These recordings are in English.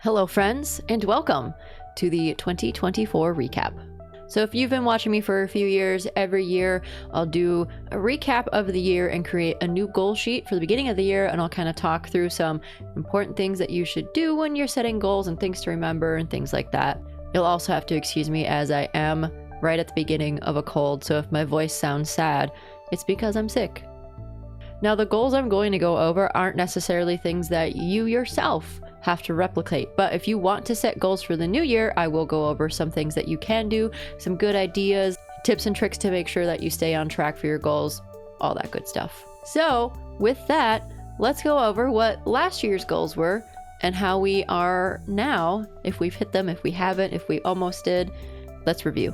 Hello friends, and welcome to the 2024 recap. So if you've been watching me for a few years, every year I'll do a recap of the year and create a new goal sheet for the beginning of the year, and I'll kind of talk through some important things that you should do when you're setting goals and things to remember and things like that. You'll also have to excuse me as I am right at the beginning of a cold, so if my voice sounds sad, it's because I'm sick. Now the goals I'm going to go over aren't necessarily things that you yourself have to replicate, but if you want to set goals for the new year, I will go over some things that you can do, some good ideas, tips and tricks to make sure that you stay on track for your goals, all that good stuff. So with that, let's go over what last year's goals were and how we are now, if we've hit them, if we haven't, if we almost did. Let's review.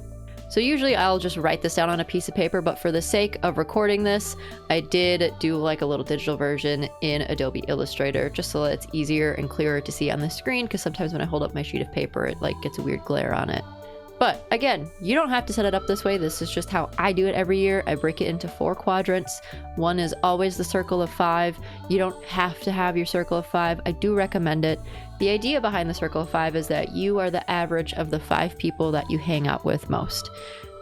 So usually I'll just write this down on a piece of paper, but for the sake of recording this, I did do like a little digital version in Adobe Illustrator, just so that it's easier and clearer to see on the screen, because sometimes when I hold up my sheet of paper, it like gets a weird glare on it. But again, you don't have to set it up this way. This is just how I do it every year. I break it into 4 quadrants. One is always the circle of 5. You don't have to have your circle of 5. I do recommend it. The idea behind the circle of 5 is that you are the average of the 5 people that you hang out with most.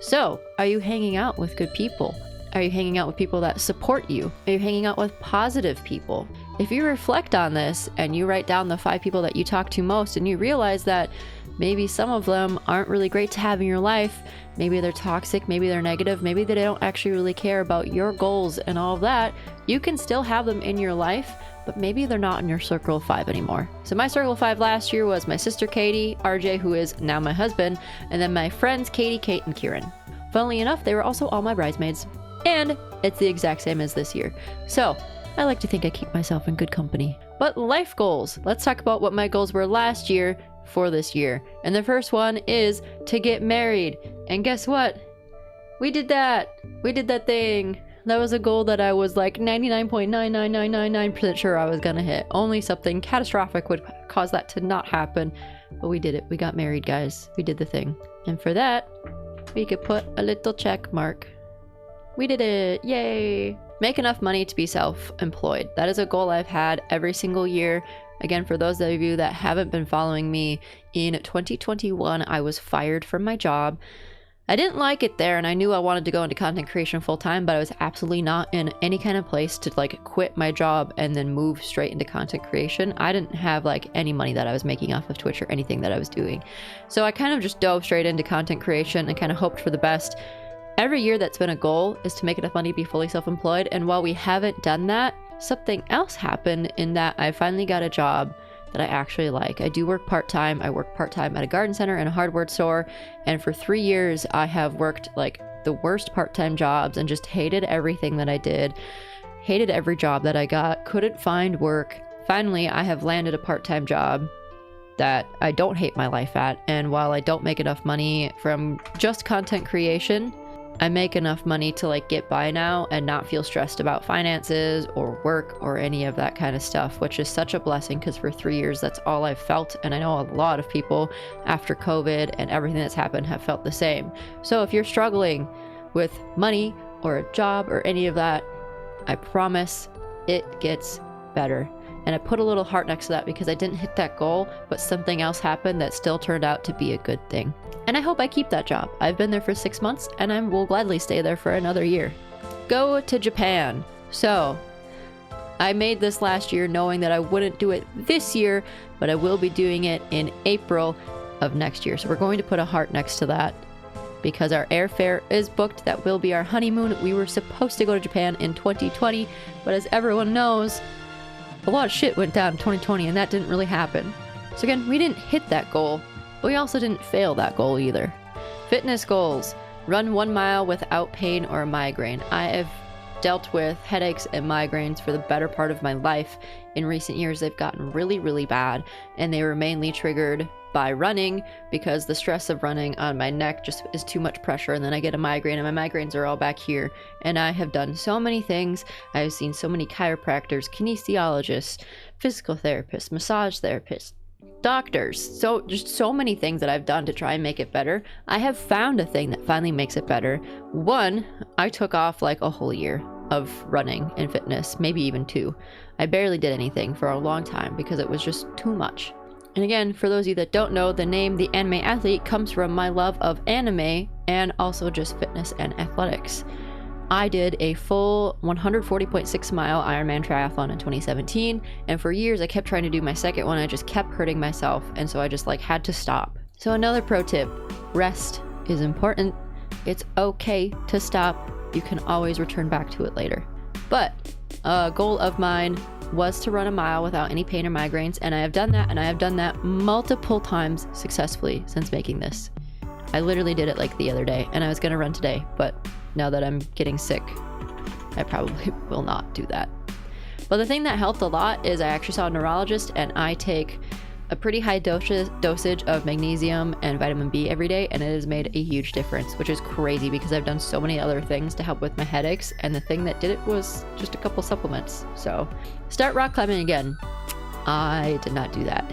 So, are you hanging out with good people? Are you hanging out with people that support you? Are you hanging out with positive people? If you reflect on this and you write down the 5 people that you talk to most and you realize that maybe some of them aren't really great to have in your life, maybe they're toxic, maybe they're negative, maybe they don't actually really care about your goals and all of that, you can still have them in your life, but maybe they're not in your circle of 5 anymore. So my circle of 5 last year was my sister Katie, RJ, who is now my husband, and then my friends Katie, Kate, and Kieran. Funnily enough, they were also all my bridesmaids, and it's the exact same as this year. So I like to think I keep myself in good company. But life goals. Let's talk about what my goals were last year for this year. And the first one is to get married. And guess what? We did that. We did that thing. That was a goal that I was like 99.99999% sure I was gonna hit. Only something catastrophic would cause that to not happen. But we did it. We got married, guys. We did the thing. And for that, we could put a little check mark. We did it. Yay. Make enough money to be self-employed. That is a goal I've had every single year. Again, for those of you that haven't been following me, in 2021, I was fired from my job. I didn't like it there, and I knew I wanted to go into content creation full-time, but I was absolutely not in any kind of place to like quit my job and then move straight into content creation. I didn't have like any money that I was making off of Twitch or anything that I was doing. So I kind of just dove straight into content creation and kind of hoped for the best. Every year that's been a goal is to make enough money to be fully self-employed, and while we haven't done that, something else happened in that I finally got a job that I actually like. I do work part-time. I work part-time at a garden center and a hardware store, and for 3 years I have worked like the worst part-time jobs and just hated everything that I did, hated every job that I got, couldn't find work. Finally, I have landed a part-time job that I don't hate my life at, and while I don't make enough money from just content creation, I make enough money to like get by now and not feel stressed about finances or work or any of that kind of stuff, which is such a blessing because for 3 years that's all I've felt, and I know a lot of people after COVID and everything that's happened have felt the same. So if you're struggling with money or a job or any of that, I promise it gets better. And I put a little heart next to that because I didn't hit that goal, but something else happened that still turned out to be a good thing. And I hope I keep that job. I've been there for 6 months and I will gladly stay there for another year. Go to Japan. So I made this last year knowing that I wouldn't do it this year, but I will be doing it in April of next year. So we're going to put a heart next to that because our airfare is booked. That will be our honeymoon. We were supposed to go to Japan in 2020, but as everyone knows, a lot of shit went down in 2020 and that didn't really happen. So again, we didn't hit that goal, but we also didn't fail that goal either. Fitness goals. Run 1 mile without pain or a migraine. I have dealt with headaches and migraines for the better part of my life. In recent years, they've gotten really, really bad, and they were mainly triggered by running because the stress of running on my neck just is too much pressure, and then I get a migraine and my migraines are all back here. And I have done so many things. I've seen so many chiropractors, kinesiologists, physical therapists, massage therapists, doctors, so just so many things that I've done to try and make it better. I have found a thing that finally makes it better. One, I took off like a whole year of running and fitness, maybe even 2. I barely did anything for a long time because it was just too much. And again, for those of you that don't know, the name The Anime Athlete comes from my love of anime and also just fitness and athletics. I did a full 140.6 mile Ironman triathlon in 2017, and for years I kept trying to do my second one. I just kept hurting myself, and so I just had to stop. So another pro tip, rest is important. It's okay to stop. You can always return back to it later. But a goal of mine was to run a mile without any pain or migraines, and I have done that, and I have done that multiple times successfully since making this. I literally did it the other day, and I was gonna run today, but now that I'm getting sick, I probably will not do that. But the thing that helped a lot is I actually saw a neurologist, and I take a pretty high dosage of magnesium and vitamin B every day, and it has made a huge difference, which is crazy because I've done so many other things to help with my headaches, and the thing that did it was just a couple supplements. So start rock climbing again. I did not do that.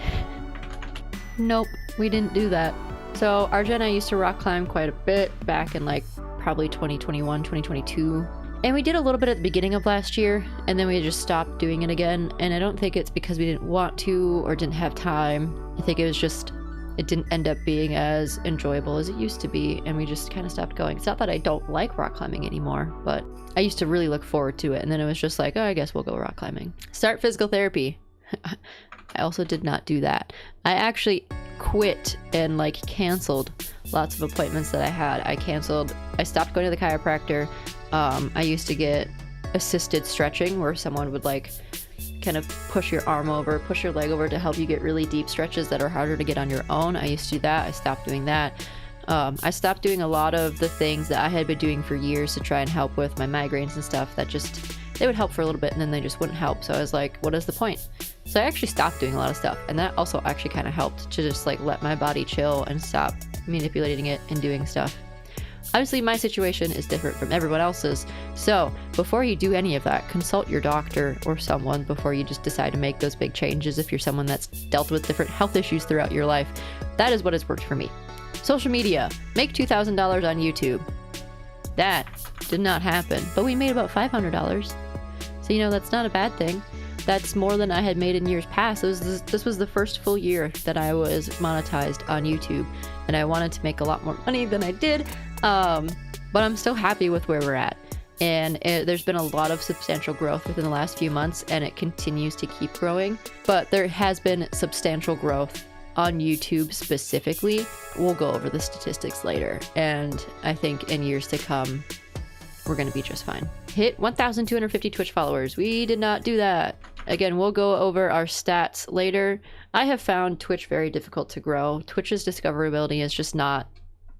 Nope, we didn't do that. So RJ and I used to rock climb quite a bit back in probably 2021, 2022. And we did a little bit at the beginning of last year, and then we just stopped doing it again. And I don't think it's because we didn't want to or didn't have time. I think it was just, it didn't end up being as enjoyable as it used to be, and we just kind of stopped going. It's not that I don't like rock climbing anymore, but I used to really look forward to it. And then it was just oh, I guess we'll go rock climbing. Start physical therapy. I also did not do that. I actually quit and canceled lots of appointments that I had. I stopped going to the chiropractor. I used to get assisted stretching where someone would kind of push your arm over, push your leg over to help you get really deep stretches that are harder to get on your own. I used to do that. I stopped doing that. I stopped doing a lot of the things that I had been doing for years to try and help with my migraines and stuff that they would help for a little bit and then they just wouldn't help. So I was like, what is the point? So I actually stopped doing a lot of stuff, and that also actually kind of helped to just let my body chill and stop manipulating it and doing stuff. Obviously, my situation is different from everyone else's, so before you do any of that, consult your doctor or someone before you just decide to make those big changes. If you're someone that's dealt with different health issues throughout your life, that is what has worked for me. Social media, make $2,000 on YouTube. That did not happen, but we made about $500. So, that's not a bad thing. That's more than I had made in years past. This was the first full year that I was monetized on YouTube, and I wanted to make a lot more money than I did, but I'm still happy with where we're at. And there's been a lot of substantial growth within the last few months, and it continues to keep growing. But there has been substantial growth on YouTube specifically. We'll go over the statistics later, and I think in years to come, we're going to be just fine. Hit 1,250 Twitch followers. We did not do that. Again, we'll go over our stats later. I have found Twitch very difficult to grow. Twitch's discoverability is just not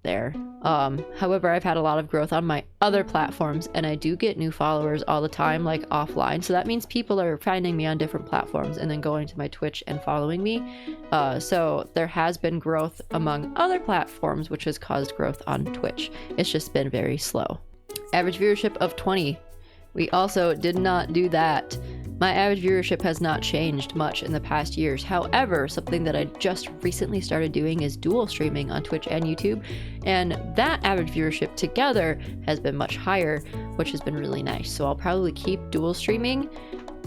there. However, I've had a lot of growth on my other platforms, and I do get new followers all the time, offline. So that means people are finding me on different platforms and then going to my Twitch and following me. So there has been growth among other platforms, which has caused growth on Twitch. It's just been very slow. Average viewership of 20. We also did not do that. My average viewership has not changed much in the past years. However, something that I just recently started doing is dual streaming on Twitch and YouTube, and that average viewership together has been much higher, which has been really nice. So I'll probably keep dual streaming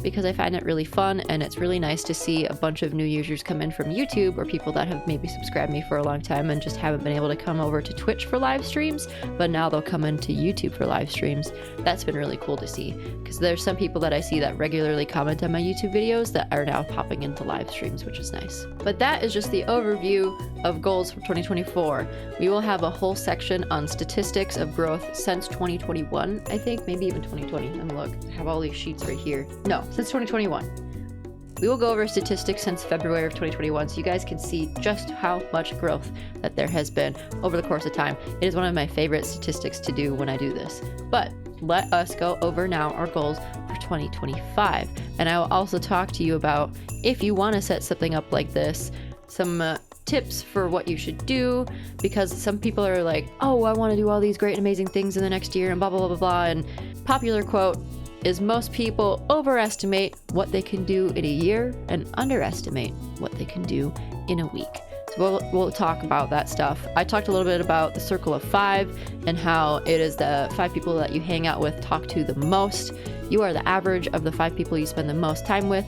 because I find it really fun, and it's really nice to see a bunch of new users come in from YouTube, or people that have maybe subscribed me for a long time and just haven't been able to come over to Twitch for live streams, but now they'll come into YouTube for live streams. That's been really cool to see, because there's some people that I see that regularly comment on my YouTube videos that are now popping into live streams, which is nice. But that is just the overview of goals for 2024. We will have a whole section on statistics of growth since 2021, I think, maybe even 2020. And look, I have all these sheets right here. No, since 2021. We will go over statistics since February of 2021 so you guys can see just how much growth that there has been over the course of time. It is one of my favorite statistics to do when I do this. But let us go over now our goals for 2025. And I will also talk to you about, if you want to set something up like this, some tips for what you should do, because some people are like, oh, I want to do all these great and amazing things in the next year and blah, blah, blah, blah, blah. And popular quote is, most people overestimate what they can do in a year and underestimate what they can do in a week. So we'll talk about that stuff. I talked a little bit about the circle of 5 and how it is the 5 people that you hang out with, talk to the most. You are the average of the 5 people you spend the most time with.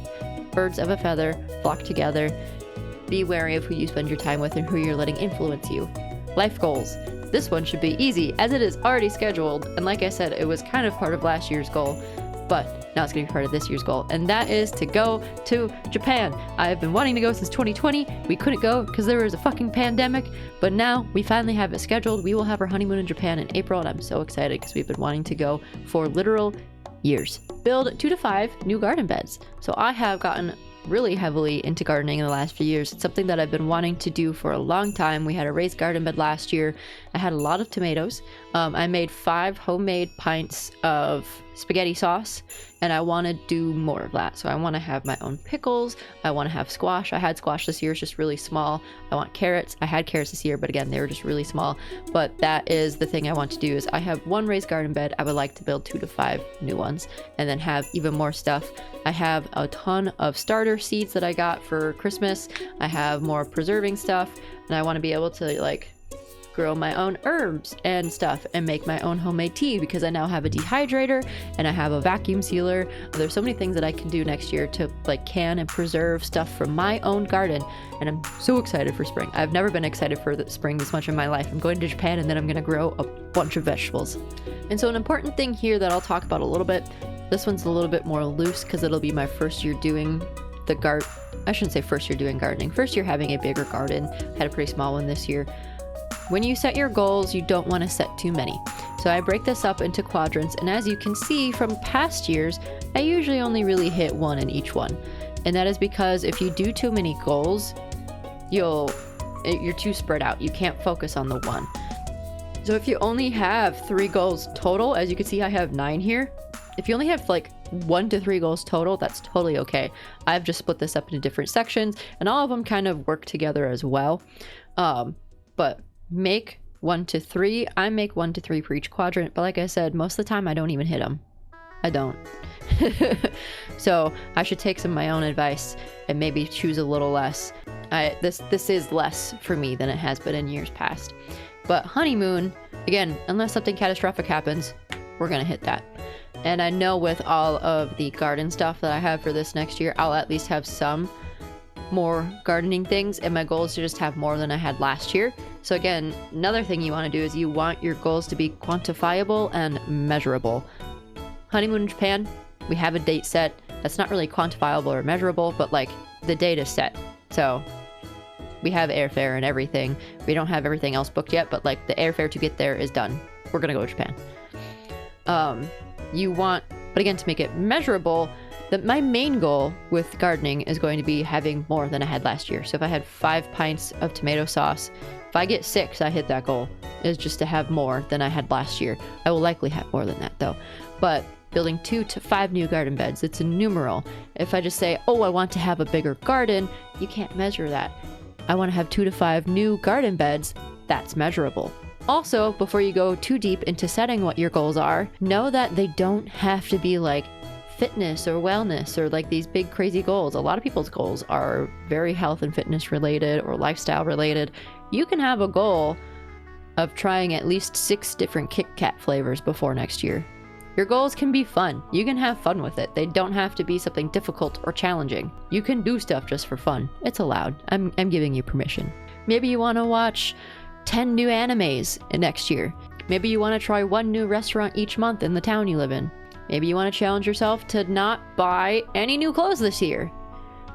Birds of a feather flock together. Be wary of who you spend your time with and who you're letting influence you. Life goals. This one should be easy, as it is already scheduled, and like I said, it was kind of part of last year's goal, but now it's going to be part of this year's goal, and that is to go to Japan. I've been wanting to go since 2020. We couldn't go because there was a fucking pandemic, but now we finally have it scheduled. We will have our honeymoon in Japan in April, and I'm so excited because we've been wanting to go for literal years. Build 2 to 5 new garden beds. So I have gotten really heavily into gardening in the last few years. It's something that I've been wanting to do for a long time. We had a raised garden bed last year. I had a lot of tomatoes. I made 5 homemade pints of spaghetti sauce, and I want to do more of that. So I want to have my own pickles. I want to have squash. I had squash this year, it's just really small. I want carrots. I had carrots this year, but again, they were just really small. But that is the thing I want to do. Is I have 1 raised garden bed. I would like to build 2 to 5 new ones, and then have even more stuff. I have a ton of starter seeds that I got for Christmas. I have more preserving stuff, and I want to be able to like grow my own herbs and stuff and make my own homemade tea, because I now have a dehydrator and I have a vacuum sealer. There's so many things that I can do next year to like can and preserve stuff from my own garden, and I'm so excited for spring. I've never been excited for the spring this much in my life. I'm going to Japan, and then I'm gonna grow a bunch of vegetables. And so an important thing here that I'll talk about a little bit, this one's a little bit more loose because it'll be my first year doing the I shouldn't say first year doing gardening, first year having a bigger garden. Had a pretty small one this year. When you set your goals, you don't want to set too many. So I break this up into quadrants, and as you can see from past years, I usually only really hit 1 in each one. And that is because if you do too many goals, you're too spread out. You can't focus on the one. So if you only have 3 goals total, as you can see I have 9 here. If you only have like 1 to 3 goals total, that's totally okay. I've just split this up into different sections, and all of them kind of work together as well. But make 1 to 3. I make 1 to 3 for each quadrant, but like I said, most of the time I don't even hit them. I don't. So I should take some of my own advice and maybe choose a little less. This is less for me than it has been in years past. But honeymoon, again, unless something catastrophic happens, we're gonna hit that. And I know with all of the garden stuff that I have for this next year, I'll at least have some more gardening things, and my goal is to just have more than I had last year. So again, another thing you want to do is you want your goals to be quantifiable and measurable. Honeymoon in Japan, we have a date set. That's not really quantifiable or measurable, but like the date is set. So we have airfare and everything. We don't have everything else booked yet, but like the airfare to get there is done. We're gonna go to Japan. But again, to make it measurable, that my main goal with gardening is going to be having more than I had last year. So if I had 5 pints of tomato sauce, if I get 6, I hit that goal. Is just to have more than I had last year. I will likely have more than that though. But building 2 to 5 new garden beds, it's a numeral. If I just say, oh, I want to have a bigger garden, you can't measure that. I want to have 2 to 5 new garden beds, that's measurable. Also, before you go too deep into setting what your goals are, know that they don't have to be like fitness or wellness or like these big crazy goals. A lot of people's goals are very health and fitness related or lifestyle related. You can have a goal of trying at least 6 different Kit Kat flavors before next year. Your goals can be fun. You can have fun with it. They don't have to be something difficult or challenging. You can do stuff just for fun. It's allowed. I'm giving you permission. Maybe you want to watch 10 new animes next year. Maybe you want to try 1 new restaurant each month in the town you live in. Maybe you want to challenge yourself to not buy any new clothes this year.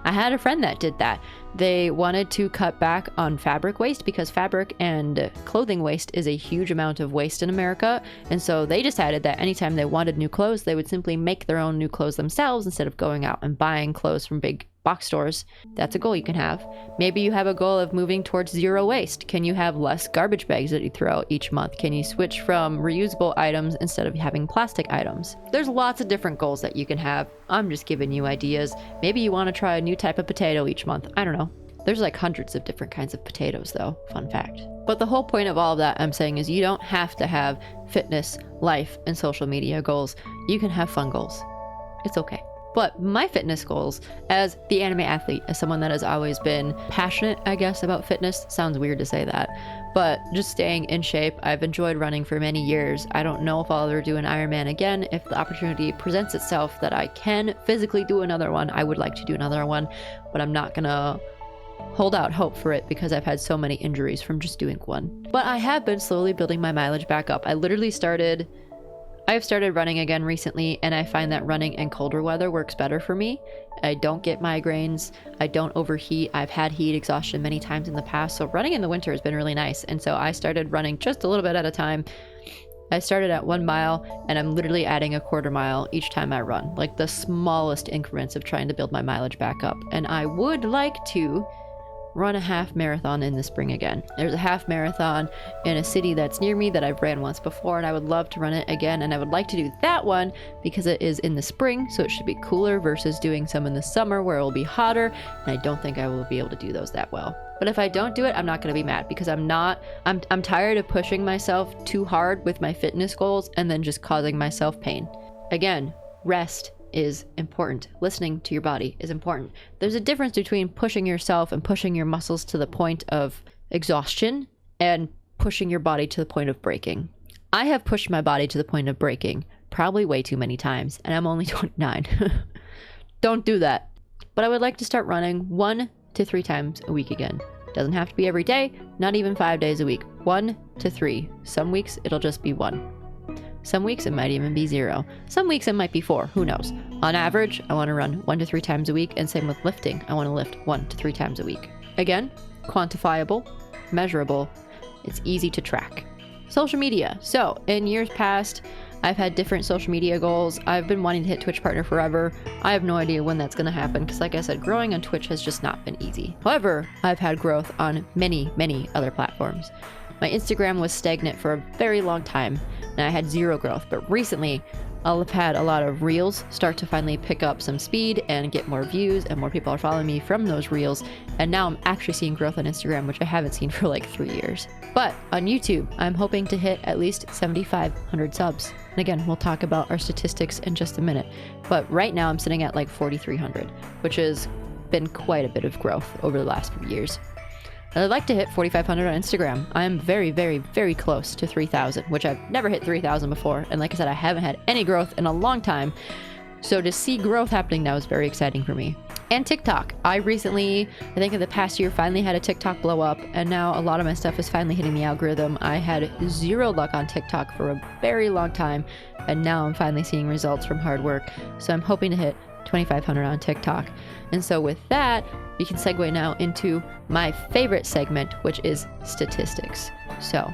I had a friend that did that. They wanted to cut back on fabric waste because fabric and clothing waste is a huge amount of waste in America. And so they decided that anytime they wanted new clothes, they would simply make their own new clothes themselves instead of going out and buying clothes from big box stores. That's a goal you can have. Maybe you have a goal of moving towards 0 waste. Can you have less garbage bags that you throw out each month? Can you switch from reusable items instead of having plastic items? There's lots of different goals that you can have. I'm just giving you ideas. Maybe you want to try a new type of potato each month. I don't know. There's like hundreds of different kinds of potatoes though, fun fact. But the whole point of all of that I'm saying is you don't have to have fitness, life, and social media goals. You can have fun goals. It's okay. But my fitness goals as the anime athlete, as someone that has always been passionate, I guess, about fitness, sounds weird to say that, but just staying in shape. I've enjoyed running for many years. I don't know if I'll ever do an Ironman again. If the opportunity presents itself that I can physically do another one, I would like to do another one, but I'm not gonna hold out hope for it because I've had so many injuries from just doing one. But I have been slowly building my mileage back up. I've started running again recently, and I find that running in colder weather works better for me. I don't get migraines. I don't overheat. I've had heat exhaustion many times in the past, so running in the winter has been really nice. And so I started running just a little bit at a time. I started at 1 mile, and I'm literally adding a quarter mile each time I run, like the smallest increments of trying to build my mileage back up. And I would like to run a half marathon in the spring again. There's a half marathon in a city that's near me that I've ran once before, and I would love to run it again. And I would like to do that one because it is in the spring, so it should be cooler versus doing some in the summer where it will be hotter, and I don't think I will be able to do those that well. But if I don't do it, I'm not going to be mad because I'm tired of pushing myself too hard with my fitness goals and then just causing myself pain. Again, rest is important. Listening to your body is important. There's a difference between pushing yourself and pushing your muscles to the point of exhaustion and pushing your body to the point of breaking. I have pushed my body to the point of breaking probably way too many times, and I'm only 29. Don't do that. But I would like to start running 1 to 3 times a week again. Doesn't have to be every day, not even 5 days a week. 1 to 3. Some weeks it'll just be 1. Some weeks it might even be 0. Some weeks it might be 4. Who knows? On average, I want to run 1 to 3 times a week, and same with lifting. I want to lift 1 to 3 times a week. Again, quantifiable, measurable, it's easy to track. Social media. So in years past, I've had different social media goals. I've been wanting to hit Twitch partner forever. I have no idea when that's going to happen because, like I said, growing on Twitch has just not been easy. However, I've had growth on many, many other platforms. My Instagram was stagnant for a very long time, and I had 0 growth. But recently, I've had a lot of reels start to finally pick up some speed and get more views, and more people are following me from those reels. And now I'm actually seeing growth on Instagram, which I haven't seen for like 3 years. But on YouTube, I'm hoping to hit at least 7,500 subs. And again, we'll talk about our statistics in just a minute. But right now I'm sitting at like 4,300, which has been quite a bit of growth over the last few years. I'd like to hit 4,500 on Instagram. I'm very, very, very close to 3,000, which I've never hit 3,000 before. And like I said, I haven't had any growth in a long time. So to see growth happening now is very exciting for me. And TikTok. I recently, I think in the past year, finally had a TikTok blow up. And now a lot of my stuff is finally hitting the algorithm. I had 0 luck on TikTok for a very long time. And now I'm finally seeing results from hard work. So I'm hoping to hit 2,500 on TikTok. And so with that, we can segue now into my favorite segment, which is statistics. So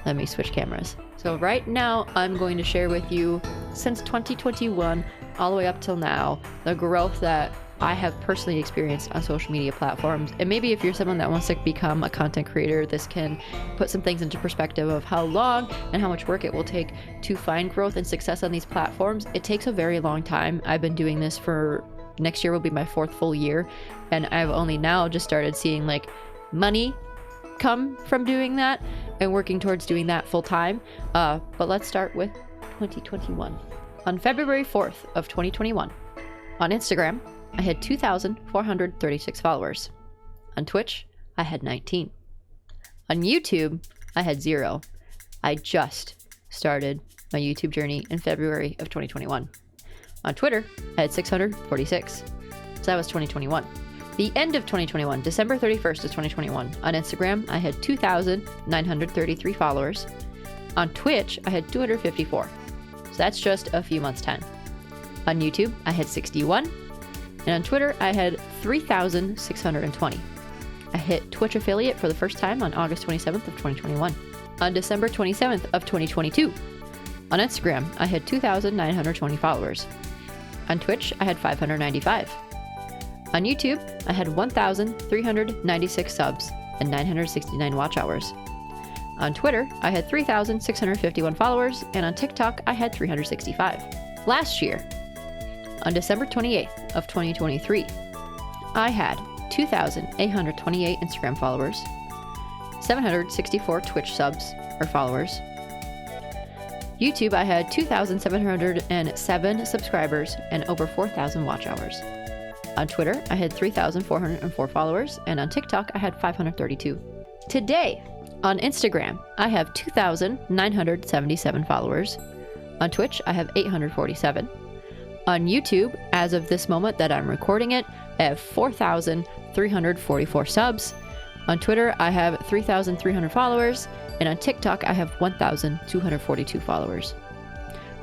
let me switch cameras. So right now I'm going to share with you, since 2021 all the way up till now, the growth that I have personally experienced on social media platforms. And maybe if you're someone that wants to become a content creator, this can put some things into perspective of how long and how much work it will take to find growth and success on these platforms. It takes a very long time. I've been doing this for, next year will be my 4th full year, and I've only now just started seeing like money come from doing that and working towards doing that full time. But let's start with 2021. On February 4th of 2021, on Instagram, I had 2,436 followers. On Twitch, I had 19. On YouTube, I had 0. I just started my YouTube journey in February of 2021. On Twitter, I had 646. So that was 2021. The end of 2021, December 31st of 2021. On Instagram, I had 2,933 followers. On Twitch, I had 254. So that's just a few months' time. On YouTube, I had 61. And on Twitter, I had 3,620. I hit Twitch affiliate for the first time on August 27th of 2021. On December 27th of 2022, on Instagram, I had 2,920 followers. On Twitch, I had 595. On YouTube, I had 1,396 subs and 969 watch hours. On Twitter, I had 3,651 followers, and on TikTok, I had 365. Last year, on December 28th of 2023, I had 2,828 Instagram followers, 764 Twitch subs or followers. YouTube, I had 2,707 subscribers and over 4,000 watch hours. On Twitter, I had 3,404 followers, and on TikTok, I had 532. Today, on Instagram, I have 2,977 followers. On Twitch, I have 847. On YouTube, as of this moment that I'm recording it, I have 4,000 344 subs. On Twitter, I have 3,300 followers. And on TikTok, I have 1,242 followers.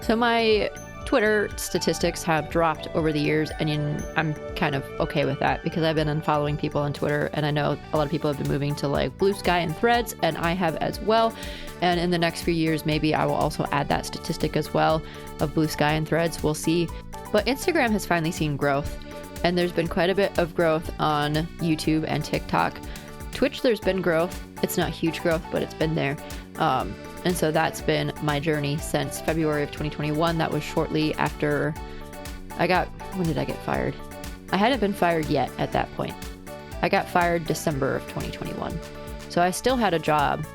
So my Twitter statistics have dropped over the years, and I'm kind of okay with that because I've been unfollowing people on Twitter, and I know a lot of people have been moving to like Blue Sky and Threads, and I have as well. And in the next few years, maybe I will also add that statistic as well of Blue Sky and Threads. We'll see. But Instagram has finally seen growth, and there's been quite a bit of growth on YouTube and TikTok. Twitch, there's been growth. It's not huge growth, but it's been there. And so that's been my journey since February of 2021. That was shortly after when did I get fired? I hadn't been fired yet at that point. I got fired December of 2021. So I still had a job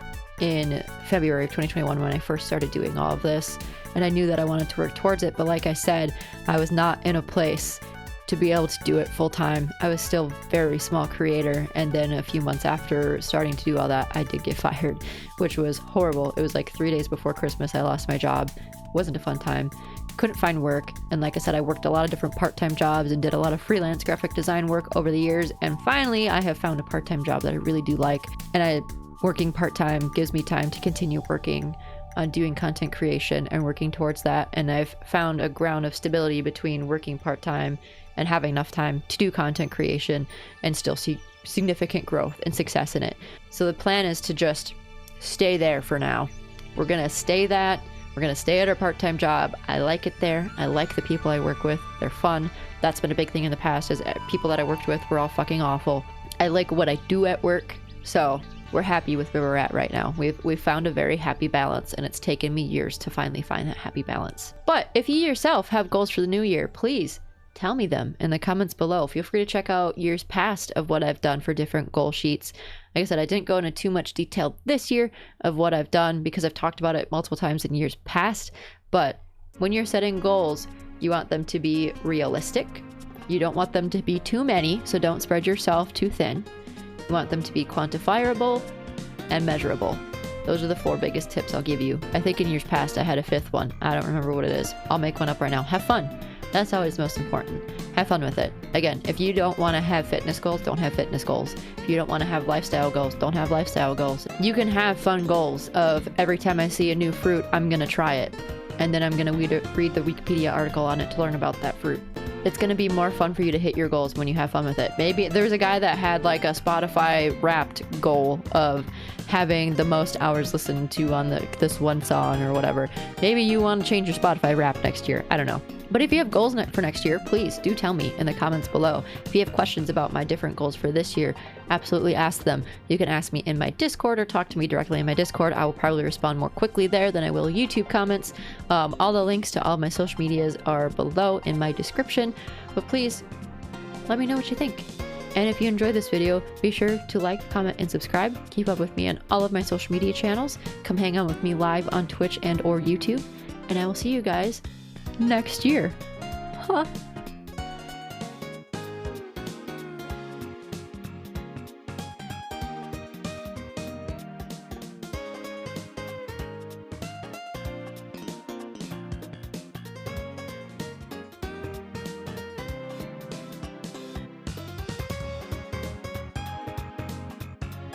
in February of 2021 when I first started doing all of this. And I knew that I wanted to work towards it. But like I said, I was not in a place to be able to do it full time. I was still very small creator. And then a few months after starting to do all that, I did get fired, which was horrible. It was like 3 days before Christmas. I lost my job. Wasn't a fun time. Couldn't find work. And like I said, I worked a lot of different part-time jobs and did a lot of freelance graphic design work over the years. And finally, I have found a part-time job that I really do like. And working part-time gives me time to continue working on doing content creation and working towards that. And I've found a ground of stability between working part-time and having enough time to do content creation and still see significant growth and success in it. So the plan is to just stay there for now. We're gonna stay that. We're gonna stay at our part-time job. I like it there. I like the people I work with. They're fun. That's been a big thing in the past, is people that I worked with were all fucking awful. I like what I do at work. So we're happy with where we're at right now. We've found a very happy balance, and it's taken me years to finally find that happy balance. But if you yourself have goals for the new year, please tell me them in the comments below. Feel free to check out years past of what I've done for different goal sheets. Like I said, I didn't go into too much detail this year of what I've done because I've talked about it multiple times in years past. But when you're setting goals, you want them to be realistic. You don't want them to be too many, so don't spread yourself too thin. You want them to be quantifiable and measurable. Those are the 4 biggest tips I'll give you. I think in years past I had a 5th one. I don't remember what it is. I'll make one up right now. Have fun. That's always most important. Have fun with it. Again, if you don't want to have fitness goals, don't have fitness goals. If you don't want to have lifestyle goals, don't have lifestyle goals. You can have fun goals of every time I see a new fruit, I'm going to try it. And then I'm going to read the Wikipedia article on it to learn about that fruit. It's going to be more fun for you to hit your goals when you have fun with it. Maybe there's a guy that had like a Spotify Wrapped goal of having the most hours listened to on this one song or whatever. Maybe you want to change your Spotify Wrapped next year. I don't know. But if you have goals for next year, please do tell me in the comments below. If you have questions about my different goals for this year, absolutely ask them. You can ask me in my Discord or talk to me directly in my Discord. I will probably respond more quickly there than I will YouTube comments. All the links to all of my social medias are below in my description. But please, let me know what you think. And if you enjoyed this video, be sure to like, comment, and subscribe. Keep up with me on all of my social media channels. Come hang out with me live on Twitch and or YouTube. And I will see you guys next year. Huh.